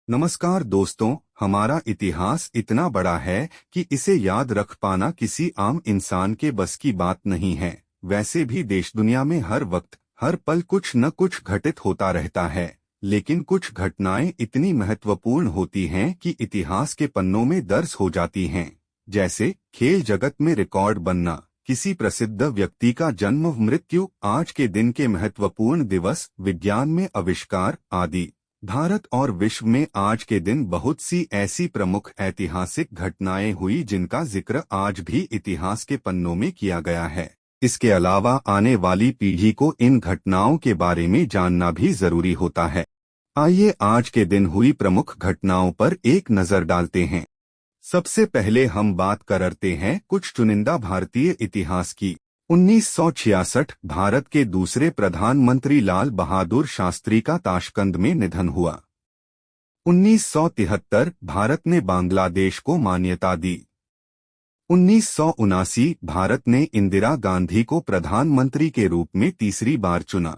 नमस्कार दोस्तों, हमारा इतिहास इतना बड़ा है कि इसे याद रख पाना किसी आम इंसान के बस की बात नहीं है। वैसे भी देश दुनिया में हर वक्त हर पल कुछ न कुछ घटित होता रहता है, लेकिन कुछ घटनाएं इतनी महत्वपूर्ण होती हैं कि इतिहास के पन्नों में दर्ज हो जाती हैं। जैसे खेल जगत में रिकॉर्ड बनना, किसी प्रसिद्ध व्यक्ति का जन्म, मृत्यु, आज के दिन के महत्वपूर्ण दिवस, विज्ञान में आविष्कार आदि। भारत और विश्व में आज के दिन बहुत सी ऐसी प्रमुख ऐतिहासिक घटनाएं हुई जिनका जिक्र आज भी इतिहास के पन्नों में किया गया है। इसके अलावा आने वाली पीढ़ी को इन घटनाओं के बारे में जानना भी जरूरी होता है। आइए आज के दिन हुई प्रमुख घटनाओं पर एक नजर डालते हैं। सबसे पहले हम बात करते हैं कुछ चुनिंदा भारतीय इतिहास की। 1966 भारत के दूसरे प्रधानमंत्री लाल बहादुर शास्त्री का ताशकंद में निधन हुआ। 1973 भारत ने बांग्लादेश को मान्यता दी। 1979 भारत ने इंदिरा गांधी को प्रधानमंत्री के रूप में तीसरी बार चुना।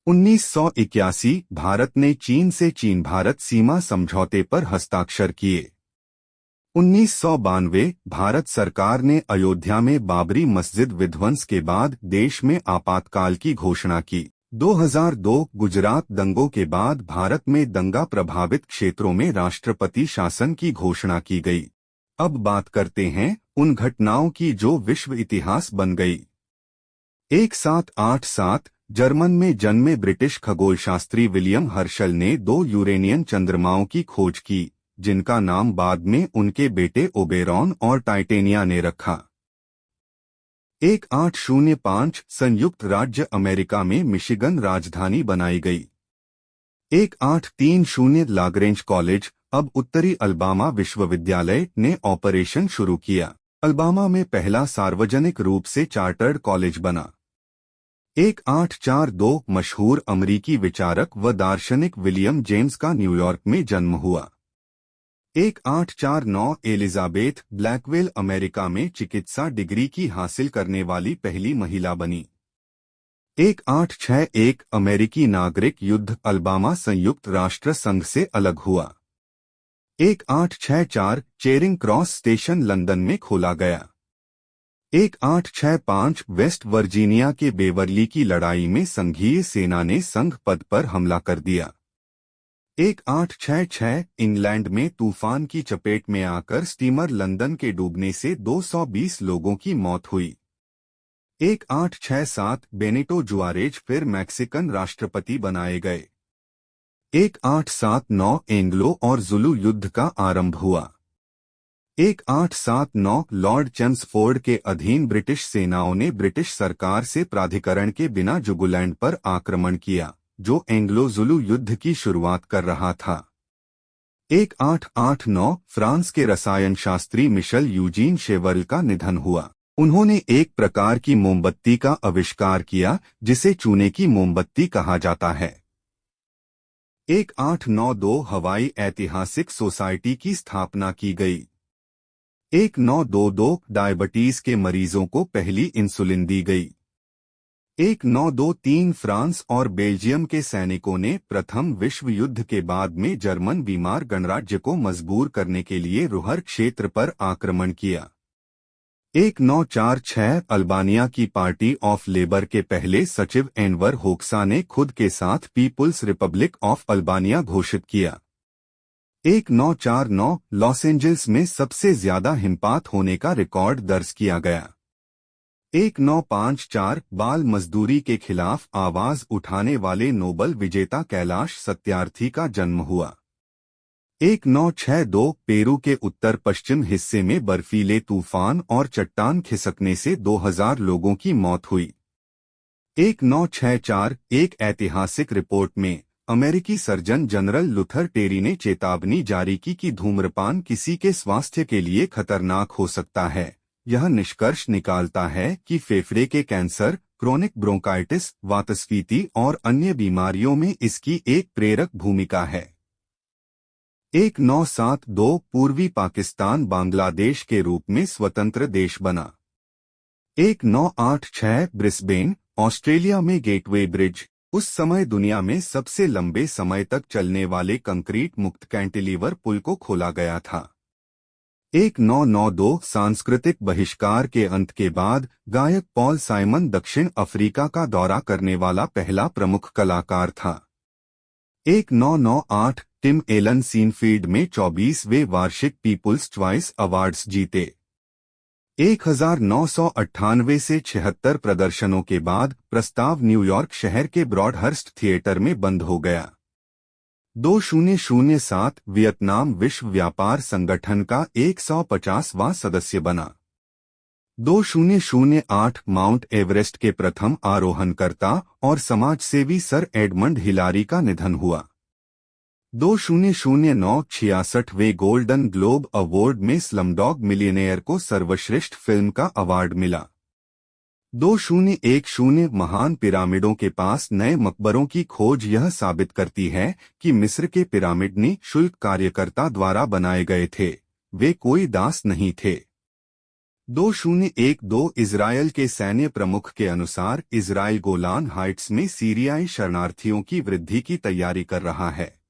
1981 भारत ने चीन से चीन भारत सीमा समझौते पर हस्ताक्षर किए। 1992 भारत सरकार ने अयोध्या में बाबरी मस्जिद विध्वंस के बाद देश में आपातकाल की घोषणा की। 2002 गुजरात दंगों के बाद भारत में दंगा प्रभावित क्षेत्रों में राष्ट्रपति शासन की घोषणा की गई। अब बात करते हैं उन घटनाओं की जो विश्व इतिहास बन गई। 1787 जर्मन में जन्मे ब्रिटिश खगोलशास्त्री विलियम हर्शल ने 2 यूरेनियन चंद्रमाओं की खोज की, जिनका नाम बाद में उनके बेटे ओबेरॉन और टाइटेनिया ने रखा। 1805 संयुक्त राज्य अमेरिका में मिशिगन राजधानी बनाई गई। 1830 लाग्रेंज कॉलेज, अब उत्तरी अल्बामा विश्वविद्यालय, ने ऑपरेशन शुरू किया। अल्बामा में पहला सार्वजनिक रूप से चार्टर्ड कॉलेज बना। 1842 मशहूर अमरीकी विचारक व दार्शनिक विलियम जेम्स का न्यूयॉर्क में जन्म हुआ। 1849 एलिजाबेथ ब्लैकवेल अमेरिका में चिकित्सा डिग्री की हासिल करने वाली पहली महिला बनी। 1861 अमेरिकी नागरिक युद्ध अल्बामा संयुक्त राष्ट्र संघ से अलग हुआ। 1864 चेरिंग क्रॉस स्टेशन लंदन में खोला गया। 1865 वेस्ट वर्जीनिया के बेवरली की लड़ाई में संघीय सेना ने संघ पद पर हमला कर दिया। 1866 इंग्लैंड में तूफान की चपेट में आकर स्टीमर लंदन के डूबने से 220 लोगों की मौत हुई। 1867 बेनिटो जुआरेज फिर मैक्सिकन राष्ट्रपति बनाए गए। 1879 एंग्लो और जुलू युद्ध का आरंभ हुआ। 1879 लॉर्ड चेम्सफोर्ड के अधीन ब्रिटिश सेनाओं ने ब्रिटिश सरकार से प्राधिकरण के बिना जुगुलैंड पर आक्रमण किया, जो एंग्लो जुलू युद्ध की शुरुआत कर रहा था। 1889 फ्रांस के रसायन शास्त्री मिशेल यूजीन शेवर्ल का निधन हुआ। उन्होंने एक प्रकार की मोमबत्ती का आविष्कार किया जिसे चूने की मोमबत्ती कहा जाता है। 1892 हवाई ऐतिहासिक सोसाइटी की स्थापना की गई। 1922 डायबिटीज के मरीजों को पहली इंसुलिन दी गई। 1923 फ्रांस और बेल्जियम के सैनिकों ने प्रथम विश्व युद्ध के बाद में जर्मन बीमार गणराज्य को मजबूर करने के लिए रुहर क्षेत्र पर आक्रमण किया। 1946 अल्बानिया की पार्टी ऑफ लेबर के पहले सचिव एनवर होक्सा ने खुद के साथ पीपुल्स रिपब्लिक ऑफ अल्बानिया घोषित किया। 1949 लॉस एंजल्स में सबसे ज्यादा हिमपात होने का रिकॉर्ड दर्ज किया गया। 1954 बाल मजदूरी के खिलाफ आवाज उठाने वाले नोबल विजेता कैलाश सत्यार्थी का जन्म हुआ। 1962 पेरू के उत्तर पश्चिम हिस्से में बर्फीले तूफान और चट्टान खिसकने से 2000 लोगों की मौत हुई। 1964 एक ऐतिहासिक रिपोर्ट में अमेरिकी सर्जन जनरल लुथर टेरी ने चेतावनी जारी की कि धूम्रपान किसी के स्वास्थ्य के लिए खतरनाक हो सकता है। यह निष्कर्ष निकालता है कि फेफड़े के कैंसर, क्रोनिक ब्रोंकाइटिस, वातस्फीति और अन्य बीमारियों में इसकी एक प्रेरक भूमिका है। 1972 पूर्वी पाकिस्तान बांग्लादेश के रूप में स्वतंत्र देश बना। 1986 ब्रिस्बेन, ऑस्ट्रेलिया में गेटवे ब्रिज, उस समय दुनिया में सबसे लंबे समय तक चलने वाले कंक्रीट मुक्त कैंटिलीवर पुल को खोला गया था। 1992 सांस्कृतिक बहिष्कार के अंत के बाद गायक पॉल साइमन दक्षिण अफ्रीका का दौरा करने वाला पहला प्रमुख कलाकार था। 1998 टिम एलन सीनफील्ड में 24वें वार्षिक पीपुल्स चॉइस अवार्ड्स जीते। 1998 से 76 प्रदर्शनों के बाद प्रस्ताव न्यूयॉर्क शहर के ब्रॉडहर्स्ट थिएटर में बंद हो गया। 2007 वियतनाम विश्व व्यापार संगठन का 150वां सदस्य बना। 2008 माउंट एवरेस्ट के प्रथम आरोहणकर्ता और समाजसेवी सर एडमंड हिलारी का निधन हुआ। 2009 66वें गोल्डन ग्लोब अवार्ड में स्लमडॉग मिलियनेयर को सर्वश्रेष्ठ फिल्म का अवार्ड मिला। 2010 महान पिरामिडों के पास नए मकबरों की खोज यह साबित करती है कि मिस्र के पिरामिड निःशुल्क कार्यकर्ता द्वारा बनाए गए थे, वे कोई दास नहीं थे। 2012 इजरायल के सैन्य प्रमुख के अनुसार इजरायल गोलान हाइट्स में सीरियाई शरणार्थियों की वृद्धि की तैयारी कर रहा है।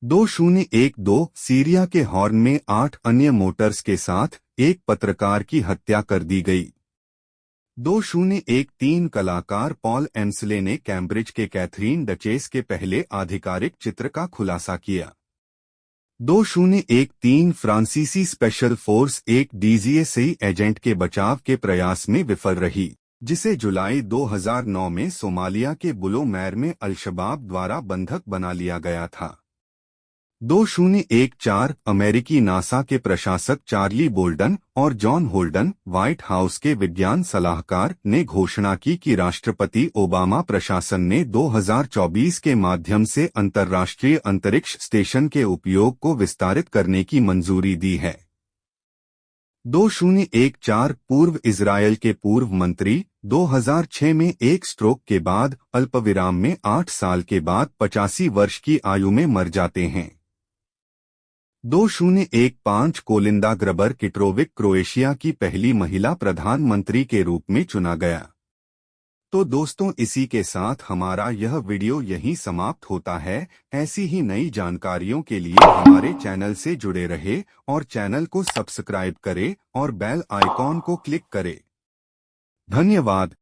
2012 सीरिया के हॉर्न में 8 अन्य मोटर्स के साथ एक पत्रकार की हत्या कर दी गई। 2013 कलाकार पॉल एम्सले ने कैम्ब्रिज के कैथरीन डचेस के पहले आधिकारिक चित्र का खुलासा किया। 2013 फ्रांसीसी स्पेशल फोर्स एक डीजीएसई एजेंट के बचाव के प्रयास में विफल रही, जिसे जुलाई 2009 में सोमालिया के बुलो मैर में अल-शबाब द्वारा बंधक बना लिया गया था। 2014 अमेरिकी नासा के प्रशासक चार्ली बोल्डन और जॉन होल्डन, व्हाइट हाउस के विज्ञान सलाहकार, ने घोषणा की कि राष्ट्रपति ओबामा प्रशासन ने 2024 के माध्यम से अंतर्राष्ट्रीय अंतरिक्ष स्टेशन के उपयोग को विस्तारित करने की मंजूरी दी है। 2014 पूर्व इजरायल के पूर्व मंत्री 2006 में एक स्ट्रोक के बाद अल्पविराम में 8 साल के बाद 85 वर्ष की आयु में मर जाते हैं। 2015 कोलिंदा ग्रबर किट्रोविक क्रोएशिया की पहली महिला प्रधानमंत्री के रूप में चुना गया। तो दोस्तों, इसी के साथ हमारा यह वीडियो यहीं समाप्त होता है। ऐसी ही नई जानकारियों के लिए हमारे चैनल से जुड़े रहे और चैनल को सब्सक्राइब करें और बेल आइकॉन को क्लिक करें। धन्यवाद।